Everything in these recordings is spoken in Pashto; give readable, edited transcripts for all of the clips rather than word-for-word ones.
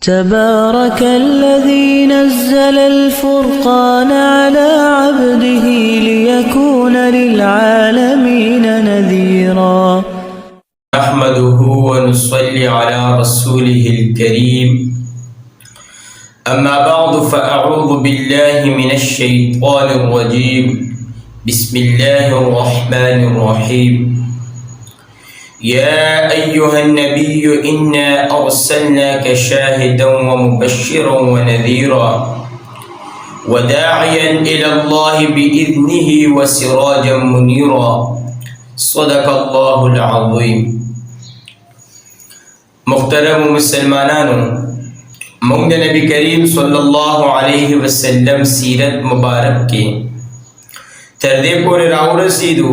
تبارك الذي نزل الفرقان على عبده ليكون للعالمين نذيرا. نحمده ونصلي على رسوله الكريم. أما بعد فأعوذ بالله من الشيطان الرجيم. بسم الله الرحمن الرحيم. يا أيها النبي إنا أرسلناك شاهدا ومبشرا ونذيرا وداعيا إلى الله بإذنه وسراجا منيرا. صدق الله العظيم. محترم مسلمانانو، موږ نبی کریم صلی الله علیه وسلم سیرت مبارک کې تر دې پورې راورسېدو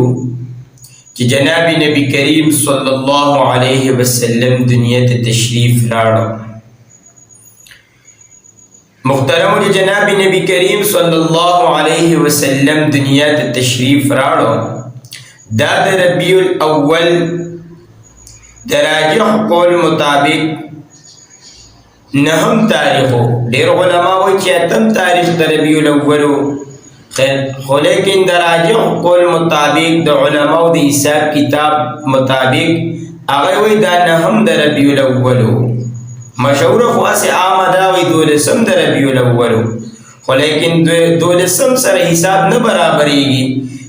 چې جناب نبی کریم صلی الله علیه وسلم دنیا ته تشریف راوړ. محترم جناب نبی کریم صلی الله علیه وسلم دنیا ته تشریف راوړ دا د ربیع الاول د راجح قول مطابق نهم تاریخو. ډیر علما وایي چې اتم تاریخ د ربیع الاول خو لیکن د راجح قول مطابق د علماء د حساب کتاب مطابق هغه وایي دا نهم د ربیع الاول. مشهور خاصه عامه دا وایي دولسم د ربیع الاول، خو لیکن دولسم سره حساب نه برابرېږي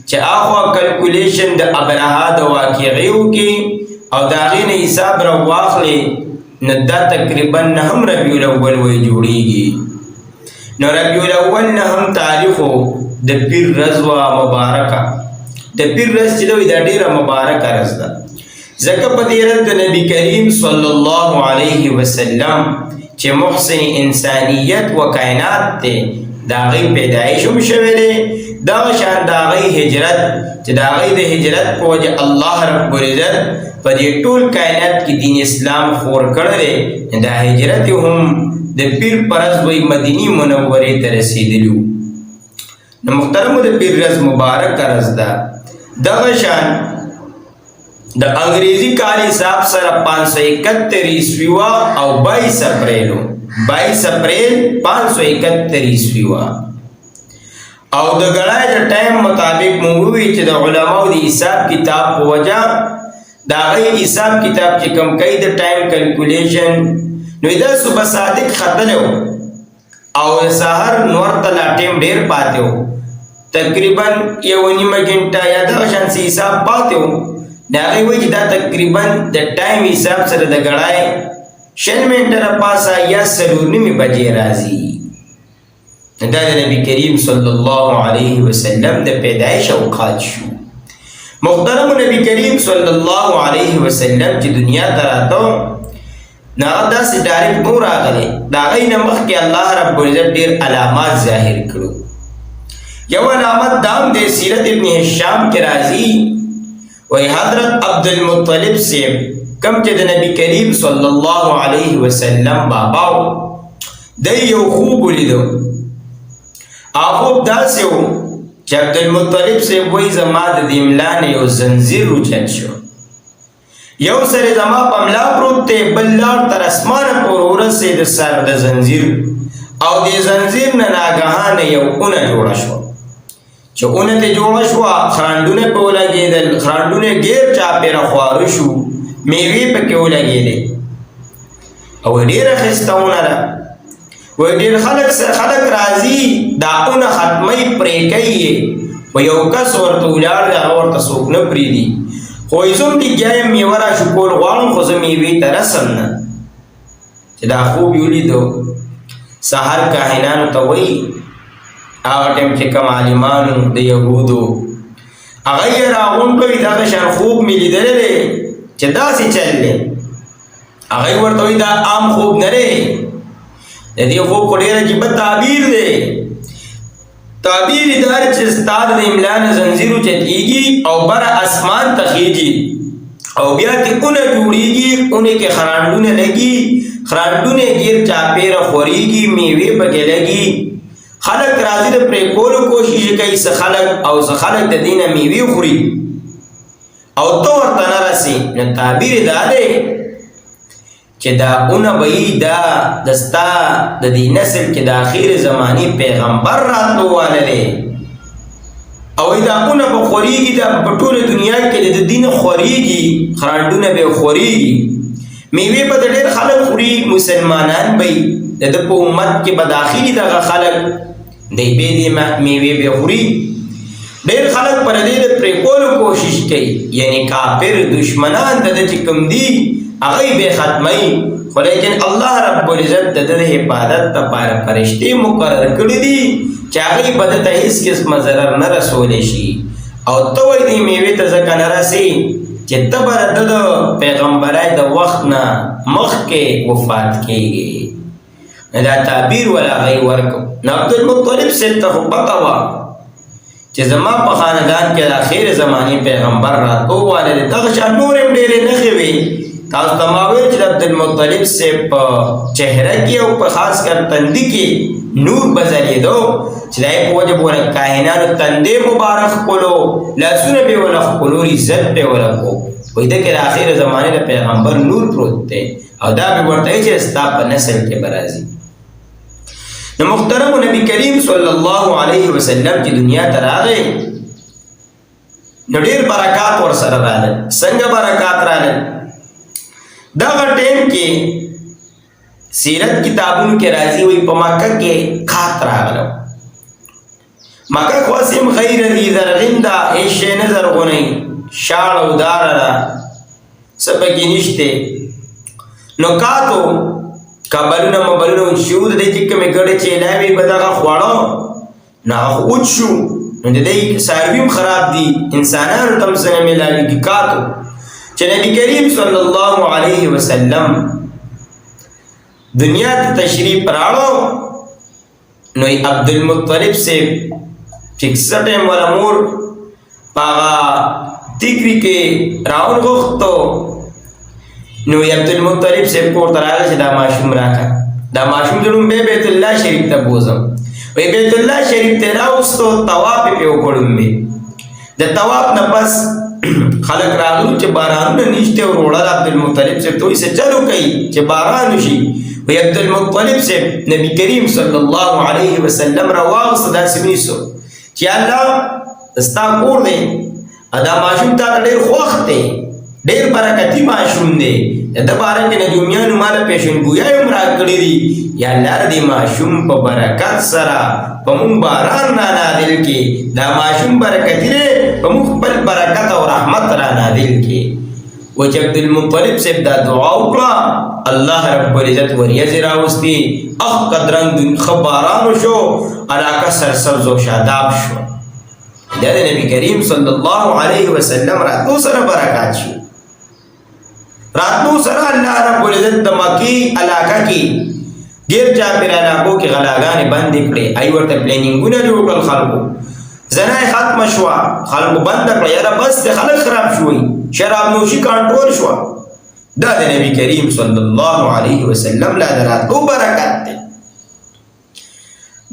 چې اخوا کلکولیشن د ابرها د واقعیو کې او د هغې نه حساب راواخلې نو دا تقریبا نهم ربیع الاول وایي جوړېږي. نو ربیع الاول نهم تاریخو د پیر ورځ وه مبارکه. د پیر ورځ چې ده دا ډېره مبارکه ورځ ده، ځکه په دې ورځ د نبي کریم صلی الله علیه وسلم چې محسن انسانیت و کائنات دی د هغې پیدایش هم شوی دی، دغه شان د هغې هجرت چې د هغې د هجرت په وجه الله رب العزت په دې ټول کائنات کې دین اسلام خور کړی دی. دا هجرت هم د پیر په ورځ وایي مدینې منورې ته رسېدلي وو. نو محترمو د پیر ورځ مبارکه ورځ ده. دغه شان د انګریزي کال حساب سره 571 عیسوي وه او 22 اپریل 22 اپریل 571 عیسوي وه. او د ګړای د ټایم مطابق مونږ ووایي چې د علماو د حساب کتاب په وجه د هغې حساب کتاب چې کوم کوي د ټایم کلکولیشن نو دا صبح صادق ختلی و او سهار نور ته لا ټایم ډېر پاتې و، تقریبا 1.5 غنټه یا دغه شان څه حساب پاتې و. د هغې وایي چې دا تقریبا د ټایم حساب سره د ګړای 6 منټه نه پاسه یا 4:30 بجې راځي. دا د نبی کریم صلی الله علیه وسلم د پیدایش اوقات شو. محترم نبی کریم صلی الله علیه وسلم چې دنیا ته راته نو هغه داسې ډایرکټ نو راغلی، د هغې نه مخکې الله رب العزت ډېر علامات ظاهر کړو. یو علامت دام دی سیرت ابن هشام کې راځي وایي حضرت عبدالمطلب صاحب کوم چې د نبی کریم صلی الله علیه وسلم بابا و دی یو خوب ولیدو. هغه خوب داسې و چې عبدالمطلب صاحب وایي زما د دې ملا نه یو زنځیر اوچت شو، یو سر زما په ملا پروت دی، بل لار تر اسمانه پورې ورسېد سر د زنځیر، او د زنځیر نه ناګهانه یو اونه جوړه شوه. چې اونه ترې جوړه شوه خرانډونه پرې ولګېدل، خرانډونه ګیر چاپېره خواره شو، میوې پکې ولګېدې او ډېره ښایسته اونه ده. وایي ډېر خلک راځي دا اونه ختموي پرې کوي یې، خو یو کس ورته ولاړ دی هغه ورته څوک نه پرېږدي. خو زه هم لږ یم میوه راشو کول غواړم خو زه میوې ته رسم نه. چې دا خوب یې ولیدو سهار کاهنانو ته وایي هغه ټایم کې کوم عالمانو د یهودو هغه یې راغونډ کوي دغه شان خوب مې لیدلی دی چې داسې چل دی. هغه ورته وایي دا عام خوب نه دی، د دې خوب خو ډېر عجیبه تعبیر دی. تعبیر یې دا دی چې ستا د املا نه زنځیر اوچتېږي او بره اسمان ته خیږي او بیا کې اونه جوړېږي، اونې کې خرانډونه لګي، خرانډونه یې ګیر چاپېره خورېږي، میوې پکې لګي. خلک راځي د پرې کولو کوشش کوي، څه خلک او څه خلک د دې نه میوې خوري او ته ورته نه رسې. نو تعبیر یې دا دی چې دا اونه بئی دا دستا د دې نسل کې د آخر زمانی پیغمبر راتلو واله دی او دا اونه به خوريږي دا په ټوله دنیا کې د دین خوريږي خراندونه به خوريږي میوه به ډېر خلک خوري مسلمانان به د په امت کې به داخلي دغه خلک دی به دې میوه به خوري ډېر خلک پر دې پرې کولو کوشش کوي یعنی کافر دشمنان د چې کوم دي هغه به ختمي خو لیکن الله رب العزت د حفاظت لپاره فرشتي مقرر کړی دي چې هغه به د هیڅ قسم ضرر نه رسول شي او ته وې دې میوه ته ځکه نه راسي چې تبر د پیغمبرای د وخت نه مخکې وفات کیږي دا تعبیر ولا غي ورکو نو عبد المطلب سے تخبطوا چې زما په خاندان کې د اخر زماني پیغمبر راتو والے دغه شان نور ډېرې نه خوي تاسو تماوي چې عبد المطلب سے په چهره کې او په خاص کر تندي کې نور بزلې دو چې دای په وجه بوله کائنات تندې مبارک کولو لاسونه به ولا کولو عزت به ولا کو وای د کې اخر زمانه د پیغمبر نور پروت دی او دا به ورته چې ستا په نسل کې برازي نو محترم نبی کریم صلی الله علیه وسلم چې دنیا ته راغی نو ډېر برکات ور سره راغله څنګه برکات راغله دا ټیم کې سیرت کتابونو کې راځي وي په مکه کې خاط راغلو مکه قاسم غیر ذی ذرغندا ایش نظر غنی شاړ او دارا سبګی نشته نو کاتو کابلونه مبلونو شو د دې چې کومه ګړې چې لاوي بدغه خواړو نه اوچو نو د دې سارویم خراب دي انسانانو تم سره ملاوي کی کاتو چې نبی کریم صلی الله علیه وسلم دنیا ته تشریف راوړو نو عبد المطلب سے فکسټ ولا مور پاغا تیګری کې راون غوښتو نو عبد المطلب سے پور تراله چې دا ماشوم راکا دا ماشوم جوړم به بیت الله شریف ته بوزم وی بیت الله شریف ته راوستو طواف په وکړم می د طواف نه پس خلق راغلو چې باران نشته او وړل عبد المطلب سے توي سے چلو کوي چې باران شي وی عبد المطلب سے نبی کریم صلی الله علیه وسلم رواغ صدا سمینسو چې الله استا کور دی ادا ماشوم ته ډېر خوښ دی ډېر برکتی ماشوم دی د باران کې نجومیانو مال پېښن ګویا یې مراد کړی دی یا الله دې ماشوم په برکت سره په مون باران را نازل کې دا ماشوم برکت دی په مون خپل برکت او رحمت را نازل کې و چې عبد المطلب سے دا دعا وکړه الله رب العزت وریځ راوستي اخ قدرن خبرانو شو علاقه سرسبز او شاداب شو دا نبی کریم صلی الله علیه وسلم راتو سره برکات شو راتو سره الله رب العزت د مکی علاقه کې ډیر چا پر علاقو کې غلاګانې بند کړې ای ورته پلانینګونه جوړ کړل خلکو زنای ختم شو خلکو بند کړل یاره بس خلک خراب شوي شراب نوشي کنټرول شو دا د نبی کریم صلی الله علیه وسلم لا دراتو برکات دی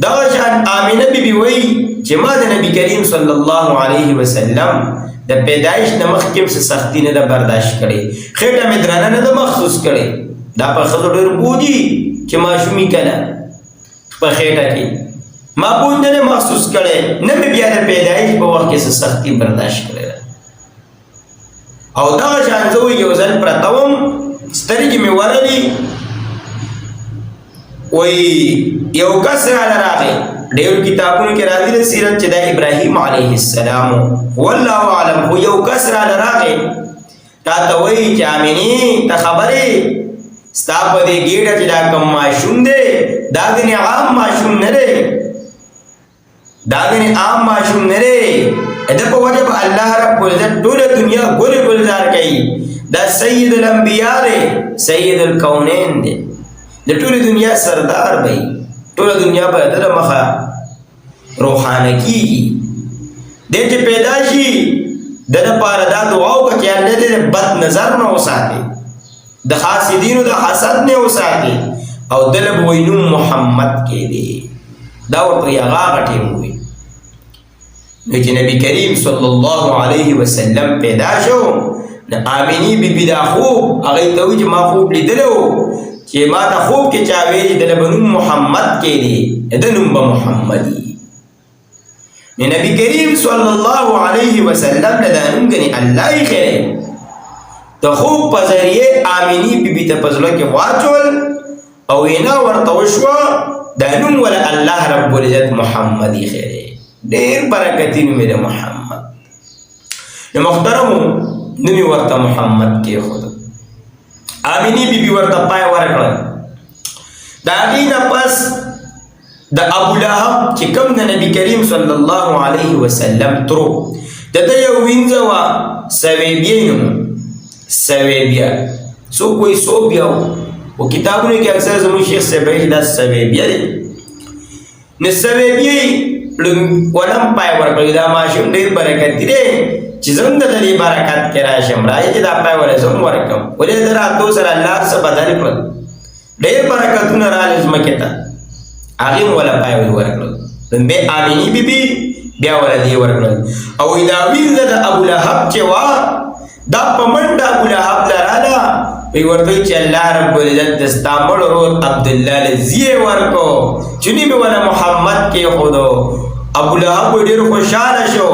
دا شان آمینه بی بی وی چې ما د نبی کریم صلی الله علیه وسلم د پیدایش نه مخکې څه سختی نه د برداشت کړي خېټه مې درانه نه د محسوس کړي دا په خزو ډېر بوجي چې ماشومي کړه په خېټه کې ما بوج نه محسوس کړي نه مې بیا د پیدایش په وخت کې څه سختی برداشت کړي او دا شان زه یو ځل پرتاوم سترګې مې ورلې وای یو کس راغی ډېر کتابونو کې راځي د سیرت چې د ابراهیم علیه السلام والله اعلم خو یو کس راغی تا ته وای چې امینی ته خبرې ستا په دې ګیډه چې دا کوم ماشوم دی دا غني عام ماشوم نه دی دا غني عام ماشوم نه دی اته په وجه الله رب العزت ټول دنیا ګل گلزار کوي دا سید الانبیاء دی سید الکونین دی د ټول دنیا سردار دی ټول دنیا په دغه مخه روحانه کیږي د چې پیدا شي د لپاره دا دعا وکړه چې الله دې بد نظر نه وساتي د حاسدینو د حسد نه وساتي او دلب وینو محمد کې دی دا ورته هغه غټي وي چې نبی کریم صلی الله علیه وسلم پیدا شو نه آمینی بیبي دا خوب هغې ته وایي چې ما خوب لیدلی و چې ما ته خوب کې چا ویلي دله به نوم محمد کې دی د نوم به محمد وي نو نبي کریم صلی الله علیه وسلم له دا نوم ګنې الله یې خیری د خوب په ذریعې آمینی بیبي ته په زړه کې واچول او وینا ورته وشوه دا نوم ولا الله رب العزت محمد یې خیری ډېر برکتي نوم دی د محمد نو محترمو نوم یې ورته محمد کېښود آمینی بیبي ورته پای ورکړل د هغې نه پس د ابولهب چې کوم د نبي کریم صلی الله علیه وسلم ترو د ده یو وینځه وه سویبیه نوم سویبیه څوک وایي صوبیه و کتابونو کې اکثر زموږ شیخ صاحب وایي دا سویبیه دی نو سویبیه ولم پای ورکړل دا ماشوم ډېر برکتي دی چې زم د دې برکت کې راشم راځي چې دا پای ولې زم ورکم ولې د راتلو سره الله څه بدل کړل ډېر برکتونه راغلي ځمکې ته هغې م وله پای ورکړل بیا آمیني بیبي بیا وله دې ورکړل او دا وینځه د ابولهب چې وه دا په منډه ابولهب لراله وی ورته چې الله رب العزت د ستا مړ ورور عبدالله له زیې ورکو چې نوم یې وله محمد کېښودو ابولهب ډېر خوشحاله شو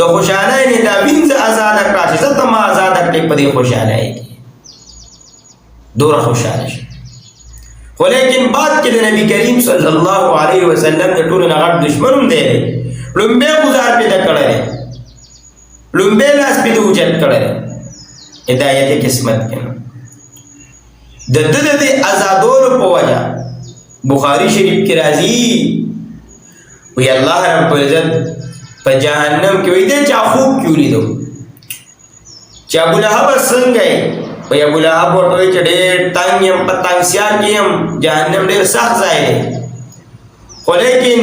د خوشحالۍ نه دا وینځه ازاده کړه چې زه ته ما ازاده کړې په دې خوشحالۍ کې دومره خوشحاله شو خو لیکن بعد کې د نبي کریم صلی الله علیه وسلم د ټولو نه غټ دشمن هم دی لومبی ګزار پیدا کړی دی لومبی لاس پیدا اوچت کړی دی هدایت قسمت کې نو د ده د دې ازادولو په وجه بخاري شریف کې راځي وی الله رب العزت په جهنم کې وی دی چا خوب کې ولیدو چې ابولهب څنګه یې وی ابولهب ورته وایي چې ډېر تنګ یم په تنګسیا کې یم جهنم ډېر سخت ځای دی خو لیکن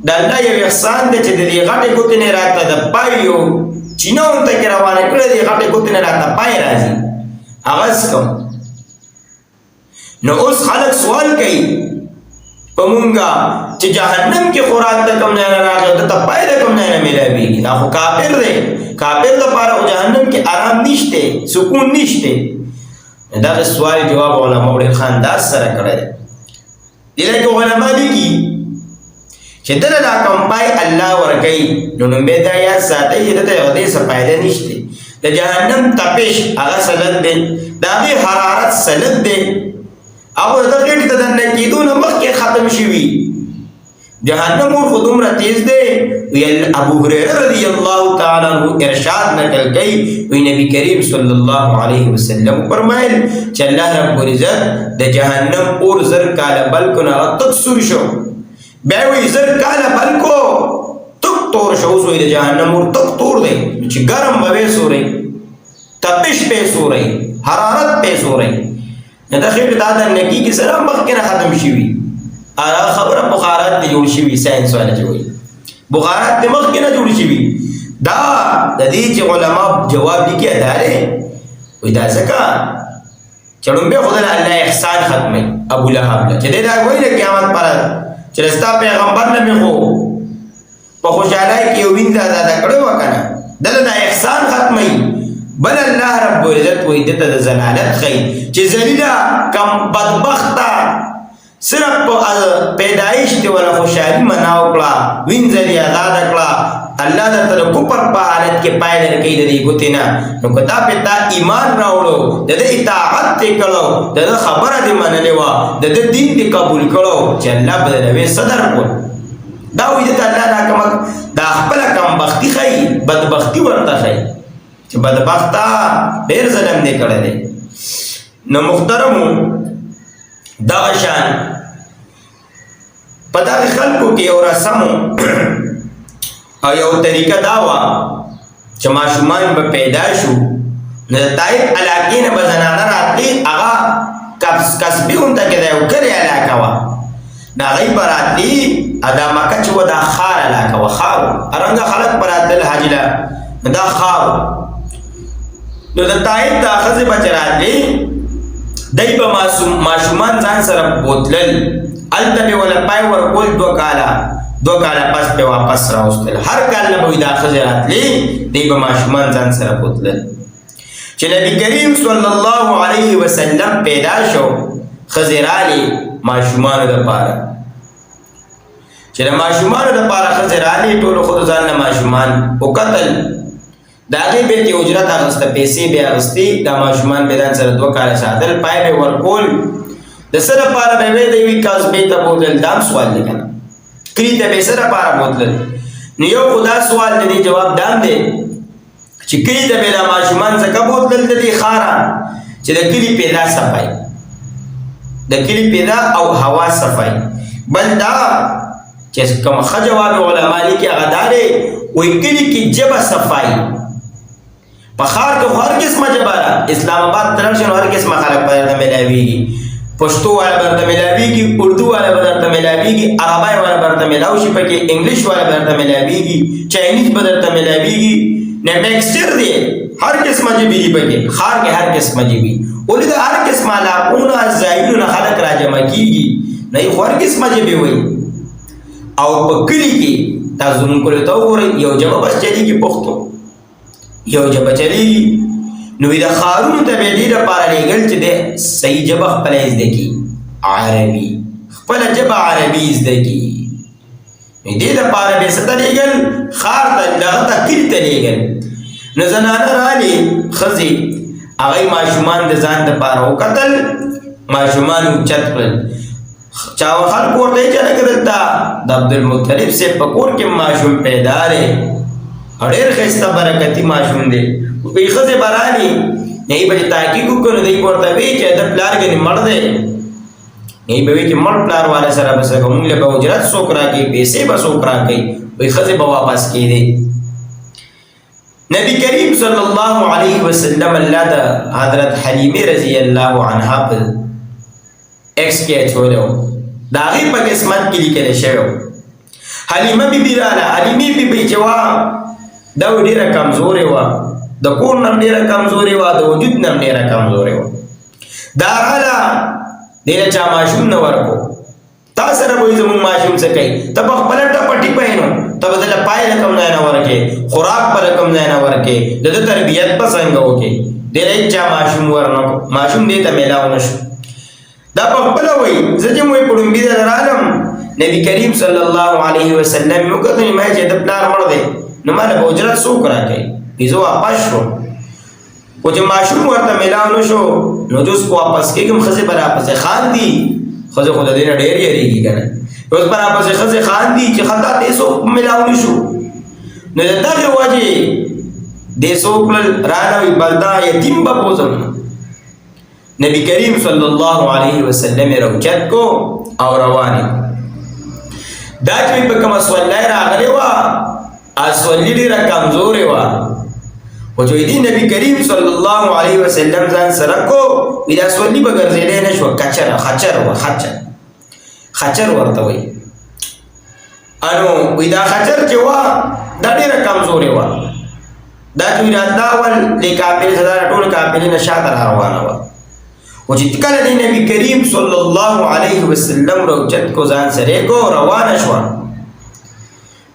د الله یو احسان دی چې د دې غټې ګوتې نه راته د پای یو چینه ورته کې روانه کړې دې غټې ګوتې نه راته پای راځي هغه څه نو اوس خلک سوال کوي په مونږه چې جهنم کې خوراک د کوم نه راغی د ته پای د کوم نه ملاویږي دا خو کافر دی کافر لپاره خو جهنم کې آرام نشته سکون نشته دا سوال جواب علماء ډېر ښه انداز سره کړی دی دې کې علما لیکي چې دله دا کوم پای الله ورکوي نو لومبی دا یاد ساتئ چې دته یو دې څه فایده نشته د جهنم تپش هغه سلط دی د هغې حرارت سلط دی او د غېټې ته دننه کېدو نه مخکې ختم شوي جهنم اور خو دومره تیز دی ابو هریره رضی الله تعالی عنه ارشاد نقل کوي وی نبی کریم صلی الله علیه وسلم فرمایل چې الله رب العزت د جهنم اور زر کاله بلکو نه تک سور شو بیا وی زر کاله بلکو تک تور شو اوس وی د جهنم اور تک تور دی چې ګرم به سوري تپش به سوري حرارت به سوري دا خېټه دا د نکی کې سره مخکې نه ختم شوي اره خبره بخارات ته جوړ شوي ساينس والا چې وایي بخارات ته مخکې نه جوړ شوي دا د دې چې علما جواب لیکي ادا دی وایي دا ځکه چې لومبی خو د الله احسان ختموي ابولهب له چې دی دا وایي د قیامت پر چې ستا پیغمبر نه مې خو په خوشحالۍ کې یو وینځه ازاده کړی وه که نه دله دا احسان ختموي بل الله رب العزت وی دته د زلالت خی چې ذلیله کم بدبخته صرف په پیدایش کې ولا خوشحالي مناو کړه وینځه دې آزاده کړه الله درته د کفر په حالت کې پای درکوي د دې ګوتې نه نو که تا پې تا ایمان راوړو د ده اطاعت دې کړو د ده خبره دې منلې وه د ده دین دې قبول کړو چې الله به درنوې څه درکړو دا وایي دته الله دا خپله کمبختي ښایي بدبختي ورته ښایي چې بدبخته ډېر ظلم دې کړی دی نو محترمو دغه شان په دغه خلکو کې یو رسم او یو طریقه دا وه چې ماشومان به پیدا شو نو د طایف علاقې نه به زنانه راتلې هغه کسبي غونته کې د یو کلي علاقه وه نو هغوی به راتلې دا مکه چې وه دا خار علاقه وه خار هرنګه خلک به راتلل حاجي له دا خار نو د طایف دا ښځې به چې راتلې دی به ماشومان ځان سره بوتلل هلته به وله پای ورکول 2 کاله پس به واپس راوستل هر کال نه به وي دا ښځې راتلې دی به ماشومان ځان سره بوتلل چې چې نبی کریم صلی الله علیه وسلم پیدا شو خزرالی ماشومانو د پاره چې د ماشومانو د پاره خزرالی ټول خود ځان نه ماشومان او قتل دا غي بیت اجرت اغسته پیسې به اغستی دا ماشومان به ځان سره 2 کال ساتل پای به ورکول د سره پاره به وی دی کاس به ته بوتل دام سوال لیکنه کړي ته به سره پاره بوتل نو یو خدا سوال دی جواب دام دی چې کړي ته به دا ماشومان څخه بوتل دی خارا چې د کلی پیدا صفای د کلی پیدا او هوا صفای بل دا چې کوم خجواب علماء لیکي غدارې وې کلی کې جبه صفای په خار کې هر قسمه جبره اسلام آباد طرف شنو هر قسمه خلک پیدا ملاويږي پښتو والا برته ملاويږي اردو والا برته ملاويږي عربی والا برته ملاوي شي پکې انګلیش والا برته ملاويږي چاینیز برته ملاويږي نه میکسچر دی هر قسمه جبي پکې خار کې هر قسمه جبي ولې دا هر قسمه علاقونه زایلونه خلک راجمع کیږي نه هر قسمه جبي وي او په کلی کې تاسو موږ کولای ته وګورئ یو جواب بس چلیږي پښتو یو جواب چلیږي نو دا خارونو ته به دې لپاره لګل چې د صحیح جواب خپل زده کی عربي خپل جواب عربي زده کی دې لپاره به ستل لګل خار ته دغه کلی ته لګل نو زنانه رالي خزي هغه ماشومان د ځان د پاره وکتل ماشومان چت کړل چا خلق ورته چې لګدلتا د عبدالمطلب سے پکور کې ماشوم پیدا لري ډېر خسته برکتی ماشوم دی په خزه برانی نه به تحقیق وکړو دی ورته وی چې د پلار کې مړ دی نه به وی چې مړ پلار والا سره بس کوم له به اجرت سوکرا کې پیسې به سوکرا کوي وی خزه به واپس کړي نبی کریم صلی الله علیه وسلم الله د حضرت حلیمه رضی الله عنها په ایکس کې چولو دا غي په قسمت کې لیکل شوی حلیمه بیبی رااله حلیمه بیبی جوا دا ډیره کمزورې و د کور نم ډیره کمزورې و د وجود نم ډیره کمزورې و دا رااله ډیره چا ماشوم نه ورکو تاسو سره وایي زموږ ماشوم څه کوي ته په خپل ټپټي پاینو ته بدل پای رقم نه ورکې خوراک پر رقم نه ورکې د تربيت په څنګه وکې ډیره چا ماشوم ورنکو ماشوم دې ته ملاو نشو دا په خپل وایي زه چې مې پړم بي درالم نبی کریم صلی الله علیه وسلم یو کته ما چې د پلار مړ دی نو مال به اجرت سو کرا کوي بیزو واپس شو او چې ماشوم ورته ملاو نشو نو جوس کو واپس کېږم خزه پر واپس خان دی خزه خود دې نه ډېر یریږي کنه اوس پر واپس خزه خان دی چې خطا دې سو ملاو نشو نو دغه وجه دې سو خپل راځي بلدا یتیم په پوزم نبی کریم صلی الله علیه وسلم روجت کو او روانه دا چې په کوم سوالای راغلی و اسولی ډیره کمزورې و او چې دی نبی کریم صلی الله علیه وسلم ځان سره کو دا سولی به ګرځېدې نه شو خچر ورته وي انو دا خچر چې و دا ډیره کمزورې و دا چې راځاول لیکابل صدر ټول کابل نشاط روانه و او چې کله دی نبی کریم صلی الله علیه وسلم روچت کو ځان سره کو روانه شو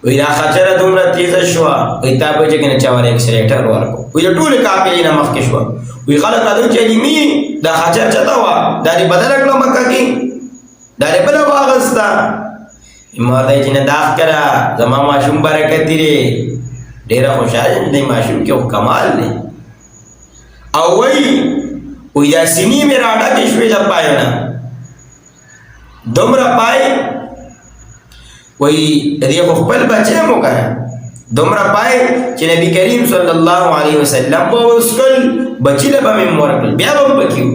وی دا خچره دومره تیز شو وی تا به چې کنه چاور اکسلیټر ورکو وی ټول کاپلی نه مخ کې شو وی خلک راځي چې می دا خچر چتا و دا دی بدل کړه مکه کې دا دی بل واغستا امر دای چې نه داخ کړه زما ماشوم برکت دی ډیر خوشاله دی ماشوم کې کمال دی او وی یا سینی میں راڑا کشوی جب پائے نا دمرا پائے وی ریخ خپل بچے موقع ہے دمرا پائے چی نبی کریم صلی اللہ علیہ وسلم با اسکل بچی لبا میں مورکل بیا بم بکیو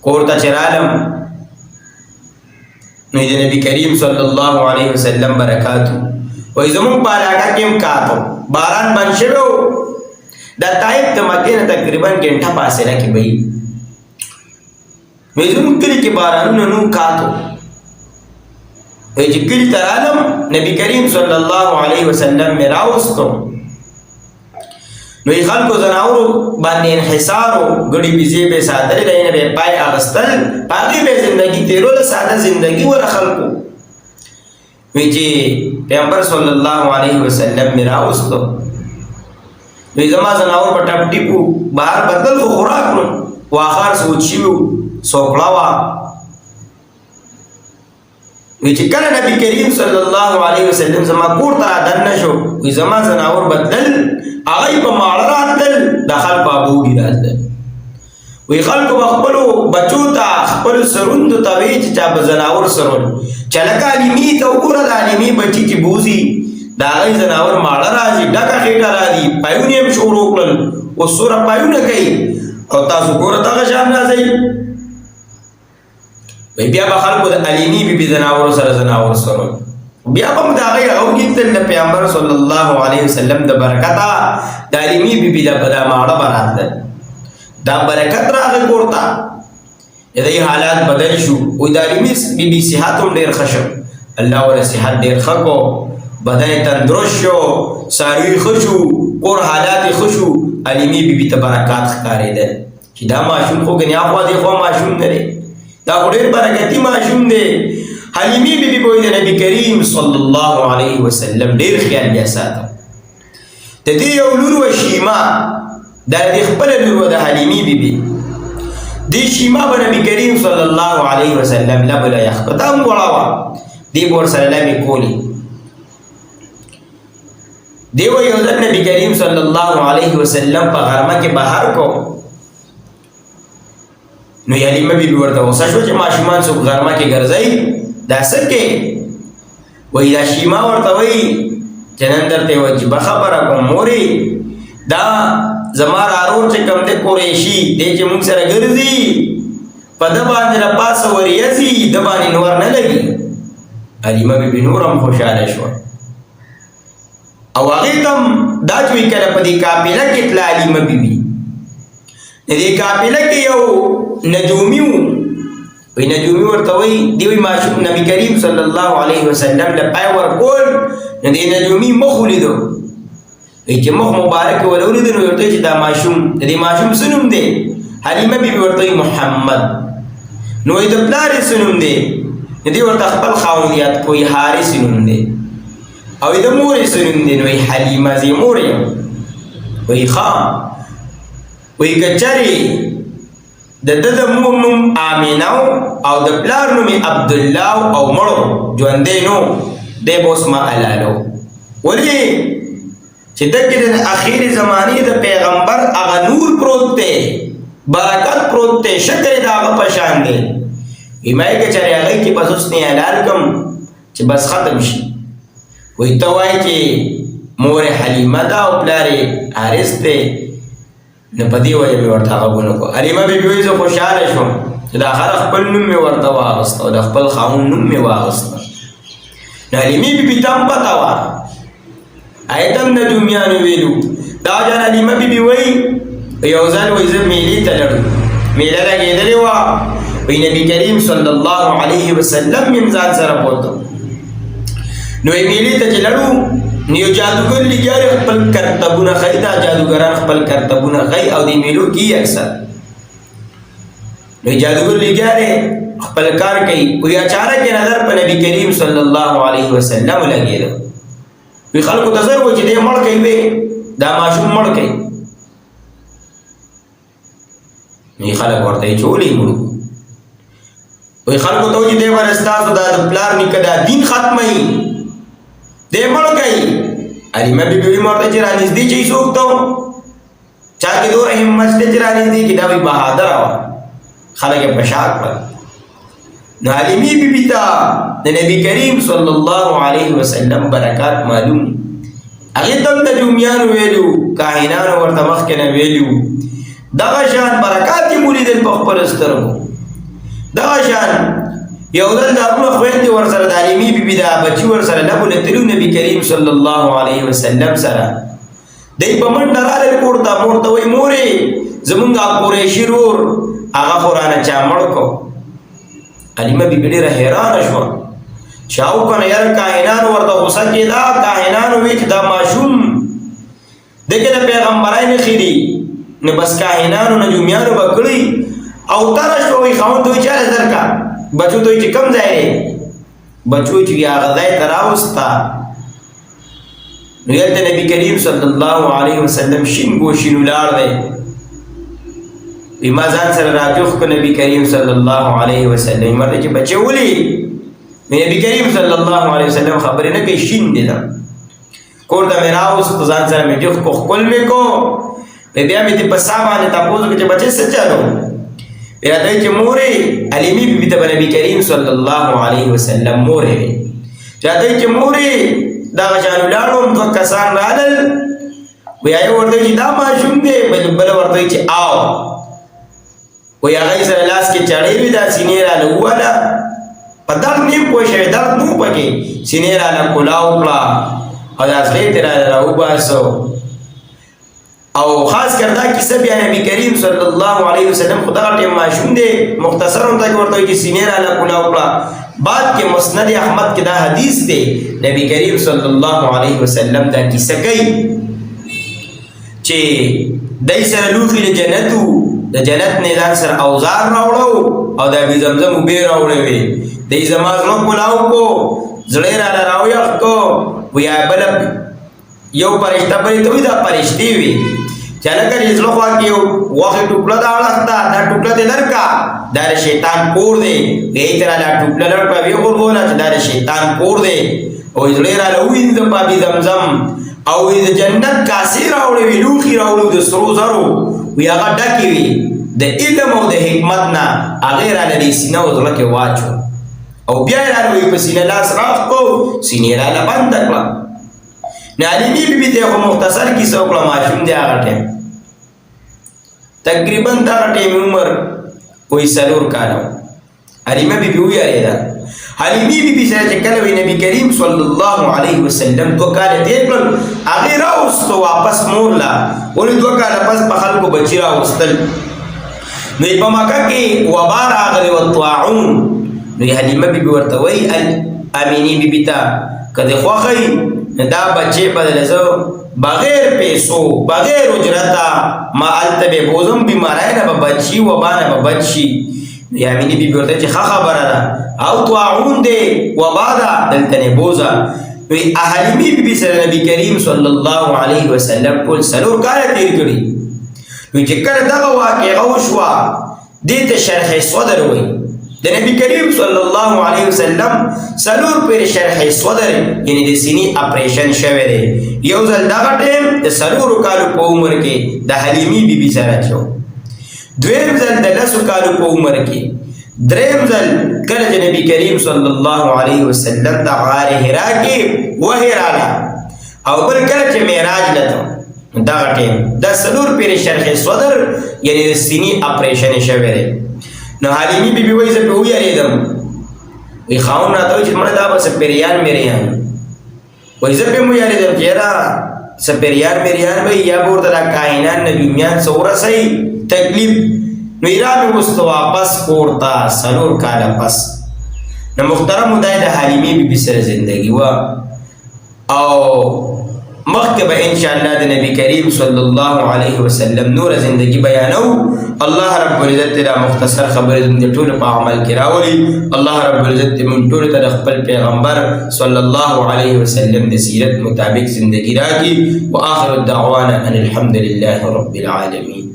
کورتا چرالم نوی نبی کریم صلی اللہ علیہ وسلم برکاتو وی زمان پالاکا کم کاتو باران بنشوو دا طائب ته مکه نه تقریبا ګنټه فاصله کې وي وزم کلی کې بارانونه نو کاتو چې کلی ترالم نبی کریم صلی الله علیه وسلم میراوستو نو خلکو زناورو باندې انحصارو غړي بيزي به ساتل دینه به پای اغستل پاګي به زندگی تیرول ساده زندگی ور خلکو وی چې پیغمبر صلی الله علیه وسلم میراوستو وی زما زناور په ټپ ټیپو بهر بدل خو خوراک نو واخر سوچیو سوکړه وا وی چې کله نبی کریم صلی الله علیه وسلم زما کور ته دننه شو وی زما زناور بدل هغه په ماړه راتل دخل بابو دی راتل وی خلکو خپلو بچو ته خپل سروندو ته وی چې چا به زناور سرول چې لکه علمي ته وګوره د علمي بچي چې بوزي د هغې زناور ماړه راځي ډکه خېټه راځي پایونه یې هم شروع کړل اوس سوره پایونه کوي او تاسو ګوره دغه شان راځئ وی بیا به خلکو د علمي بیبي زناورو سره زناور سرول بیا به د هغې هغه وکتل د پیغمبر صلی الله علیه وسلم د برکته د علمي بیبي د ماړه به راتلل دا برکت راغی کور ته د دې حالات بدل شو وی د علمي بیبي صحت هم ډېر ښه شو الله ورله صحت ډېر ښه کو بدن یې تندرست شو څاروي ښه شو کور حالات یې ښه شو علمي بیبي ته برکات ښکارېدل چې دا ماشوم خو ګنې اخوا دې خوا ماشوم نه دی دا خو ډېر برکتي ماشوم دی حلیمي بیبي به وایي د نبي کریم صلی الله علیه وسلم ډېر خیال بیا ساته د دې یو لور وه شیما دا د خپله لور وه د حلیمي بیبي دې شیما به نبي کریم صلی الله علیه وسلم لبه له یخ په دا هم وړه وه دې به ورسره لبې کولې دې وه یو ځل نبي کریم صلی الله علیه وسلم په غرمه کې بهر کو نو حلیمه بیبي ورته غوسه شوه چې ماشومان څوک غرمه کې ګرځئ دا څه کې وایي دا شیما ورته وایي چې نن درته یوه عجیبه خبره کوم مورې دا زما رارور چې کوم دی قریشي دی چې موږ سره ګرځي په ده باندې له پاسه وریځي ده باندې نور نه لګي حلیمه بیبي نور هم خوشحاله شوه او هغې ته هم دا چې وایي کله په دې قافله کې تله حلیمه بیبي د دې قافله کې یو نجومي و وی نجومی ورته وی دی ماشوم نبی کریم صلی الله علیه وسلم له پای ورکول نو دی نجومی مخ ولیدو وی چې مخ مبارک ول ولیدو نو ورته چې دا ماشوم د دې ماشوم څه نوم دی حلیمه بیبي ورته محمد نو د پلار څه نوم دی دی ورته خپل خاوند یاد کوي حارث نوم دی او د مور څه نوم دی نو حلیمه زی مور یم وی ښه وی کچرې د ده د مور نوم آمینه او د پلار نوم یې عبدالله او مړو ژوندی نو دی به اوس معلالو ولې چې دلته د اخرې زمانې د پیغمبر هغه نور پروت دی برکت پروت دی شکل یې د هغه په شان دی وایي ما یې که چېرې هغې کې بس اوس نه حلال کړم چې بس ختم شي وایي ته وایې چې مور یې حلیمه ده او پلار یې حارث دی نو په دې وجه مې ورته هغه ونه کړو حلیمه بیبي وایي زه خوشحاله شوم چې د آخره خپل نوم مې ورته واغسته او د خپل خاوند نوم مې واغسته نو حلیمې بیبي ته هم پته وه هغې ته هم نجومیانو ویلو دا جان حلیمه بیبي وایي یو ځل وایي زه میلې ته لړو میله لګېدلې وه وایي نبي کریم صلی الله علیه وسلم مې ځان سره بوتم نو یې میلې ته چې لړو نو یو جادوګر لګیا دی خپل کرتبونه ښایي دا جادوګران خپل کرتبونه ښایي او دې میلو کې اکثر نو جادوګر لګیا دی خپل کار کوي وایي اچانک یې نظر په نبي کریم صلی الله علیه وسلم لګېده وایي خلکو ته زر و چې دی مړ کوي وی دا ماشوم مړ کوي وایي خلک ورته وایي چې ولې مړ وایي خلکو ته وایي چې دی به ستاسو دا د پلار نیکه دا دین ختموي دی مړ کوي حلیمه بیبي وایي ما ورته چې رانږدې چې څوک ته چا کې دومره همت دی چې رانږدې کړي دا وایي بهادره وه خلک یې په شا کړل نو حلیمې بیبي ته د نبي کریم صلی الله علیه وسلم برکات معلوم هغې ته هم نجومیانو ویلي وو کاهنانو ورته مخکې نه ویلي وو دغه شان برکات یې مولیدل په خپلو سترګو دغه شان یو ځل د هغوی خویندې ورسره د حلیمې بیبي دا بچي ورسره لبو له تلو نبي کریم صلی الله علیه وسلم سره دی په منډه راغلل کور ته مور ته وایي مورې زمونږ قریشي رور هغه خو رانه چا مړ کو حلیمه بیبي ډېره حیرانه شوه چې او که نه یاره کاهنانو ورته غوسه کېده کاهنانو وایي چې دا ماشوم دی که د پیغمبرۍ نښې دي نو بس کاهنانو نجومیانو به کړي او تره شوه وایي خاوند ته وایي چاله درکړه بچو ته وایي چې کوم ځای دی بچو وایي چې هغه ځای ته راوسته نو یلته نبی کریم صلی الله علیه وسلم شین گوشین ولاړ دی ما ځان سره راجوخ کو نبی کریم صلی الله علیه وسلم مرته چې بچي ولي نبی کریم صلی الله علیه وسلم خبرې نه کوي شین دي دا کور د میراوس ځان سره مې جوخ کو خپل مې کو بیا مې ته په صاحب تاسو کې بچي څه چالو بیا دای چې مورې علیمی بیبي ته نبی کریم صلی الله علیه وسلم مورې چا دای چې مورې دا جانو لاړو نو کسان رالل ویا یو ورته چې دا ماشوم دی بل ورته چې آو ویا غي سره لاس کې چړې وی دا سینې را لواله په دغه نیم پوښې درد نو پکې سینې را لکولاو کړه او دا سړی تر راو باسو او خاص کردا کیسه بیا نبی کریم صلی الله علیه وسلم خدا ټیم ماشوم دی مختصر هم تک ورته چې سینې را لکولاو کړه بعد کې مسند احمد کې دا حدیث دی نبی کریم صلی الله علیه وسلم دا کیسه کوي چې دای سره لوخي له جنتو د جنت نه ځان سره اوزار راوړو او د ابي زمزم به راوړې وي دای زما زړه کولاو کو زړه را راويخ کو ویا بل یو پرشتہ به ته دا پرشتي وي چاله کړي زړه خوا کې واخه ټوکړه دا وړختا دا ټوکړه دې لرکا دا شیطان کور دی دې تر لا ټوکړه لړ په وی ورغولا چې دا شیطان کور دی او زړه را لوین د ابي زمزم او د جنت کاسي راوړې وی لوخي راوړو د سرو زرو وی هغه ډکی وی د علم او د حکمت نه هغه را لري سینه او زړه کې واچو او بیا را لوي په سینه لاس راخ کو سینه را لبند کړه نالمی بیبي ته مختصر کیسه وکړه ماشوم دی هغه ټیم تقریبا دا ټیم عمر وې سلور کالو حلیمه بیبي ویاله حلیمه بیبي سره چې کله وی نبی کریم صلی الله علیه وسلم تو کال دې کړ هغه راوستو واپس مورلا ولې دوه کال پس په خلکو بچی راوستل نو په مکه کې وبا راغلی او طاعون نو حلیمه بیبي ورته وی امینی بیبي تا کله خوخی دا بچی بدلزو بغیر پیسو بغیر اجرتا ما التبه بوزم بیمارای نه بچی وبا نه بچی یا مینی بی ورته چې خبره ده او طاعون دی وبا ده دلته نه بوزا وی احلیمی بی سره نبی کریم صلی الله علیه وسلم ټول سلور کال تیر کړی وی چې کله دا واقعه وشوا دې ته شرح صدر وی د نبی کریم صلی الله علیه وسلم سلور پر شرح صدر یعنی د سینې اپریشن شوه دی یو ځل دا ټیم د سلور کالو په عمر کې د حلیمی بی سره شو دویم ځل د لسو کالو په عمر کې دریم ځل کله چې نبی کریم صلی الله علیه وسلم د غار حرا کې وهراله او بل کله چې معراج لته دا ټیم د سلور پر شرح صدر یعنی د سینې اپریشن شوه دی نو حلیمی بیبي وایي زه په ویریدم وی خاون راته وایي چې مړه دا به سپریان میریان وایي زه په ویریدم چې یاره سپریان میریان به یا به ورته دا کائنات نجومیان څه ورسوي تکلیف نو ایران وروسته واپس کور ته څلور کاله پس نو محترم خدای د حلیمی بیبي سره زندگی وه او مخکې به انشاءالله د نبی کریم صلی الله علیه وسلم نور زندگی بیانو الله رب العزت دا مختصر خبرې د ټولو په عمل کې راولي الله رب العزت موږ ټولو ته د خپل پیغمبر صلی الله علیه وسلم د سیرت مطابق زندگی راکړي واخر الدعوانا ان الحمد لله رب العالمین